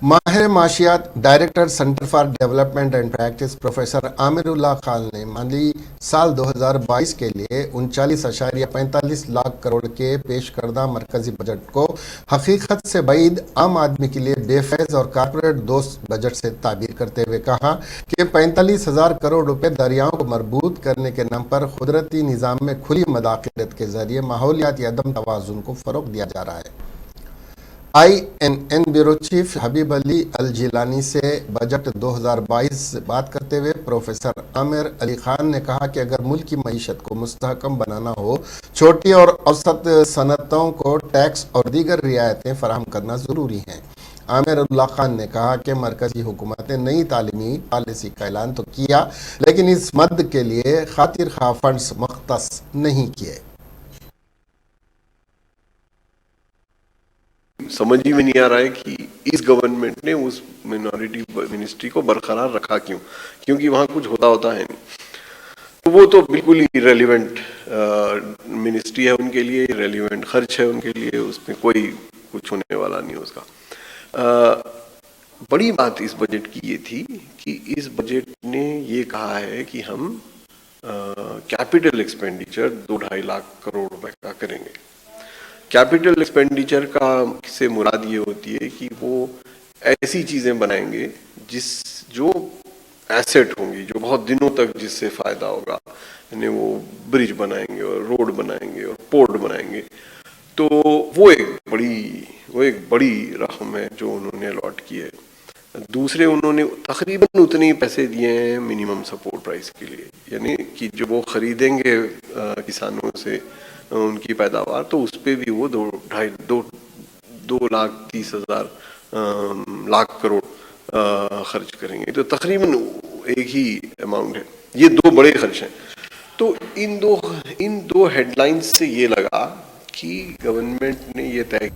माहिर माशियात director centre for development and practice professor Amirullah Khan ने माली साल 2022 के लिए 39.45 लाख करोड़ के पेश करदा मरकजी बजट को हकीकत से बाइद आम आदमी के लिए बेफैज और कारपोरेट दोस्त बजट से ताबीर करते हुए कहा कि 45,000 करोड़ रुपए दरियाओं को मरबूत करने के नाम पर कुदरती निज़ाम में खुली मदाखलत के जरिए माहौलियाती अदम तवाज़ुन को फ़रोग़ दिया जा रहा है। INN ब्यूरो चीफ हबीब अली अल जिलानी से बजट 2022 से बात करते हुए प्रोफेसर आमिर अली खान ने कहा कि अगर मुल्क की मईशत को मुस्तहकम बनाना हो, छोटी और औसत सनतों को टैक्स और दीगर रियायतें फराहम करना ज़रूरी हैं। आमिरुल्लाह खान ने कहा कि मरकजी हुकूमत ने नई तालीमी पॉलिसी का ऐलान तो किया, लेकिन इस मद के लिए खातिर खा फंड्स मुख्तस नहीं किए। समझ ही में नहीं आ रहा है कि इस गवर्नमेंट ने उस मिनॉरिटी मिनिस्ट्री को बरकरार रखा क्यों, क्योंकि वहाँ कुछ होता है नहीं। तो वो तो बिल्कुल ही रेलिवेंट मिनिस्ट्री है उनके लिए, रेलिवेंट खर्च है उनके लिए, उसमें कोई कुछ होने वाला नहीं उसका। बड़ी बात इस बजट की ये थी कि इस बजट ने ये कहा है कि हम कैपिटल एक्सपेंडिचर 2-2.5 लाख करोड़ रुपए का करेंगे। कैपिटल एक्सपेंडिचर का से मुराद ये होती है कि वो ऐसी चीज़ें बनाएंगे जो एसेट होंगी, जो बहुत दिनों तक जिससे फ़ायदा होगा, यानी वो ब्रिज बनाएंगे और रोड बनाएंगे और पोर्ट बनाएंगे। तो वो एक बड़ी रकम है जो उन्होंने अलॉट की है। दूसरे, उन्होंने तकरीबन उतने ही पैसे दिए हैं मिनिमम सपोर्ट प्राइस के लिए, यानी कि जो वो खरीदेंगे किसानों से उनकी पैदावार, तो उस पर भी वो 2,30,000 लाख करोड़ खर्च करेंगे। तो तकरीबन एक ही अमाउंट है। ये दो बड़े खर्च हैं। तो इन दो हेडलाइंस से ये लगा कि गवर्नमेंट ने ये तय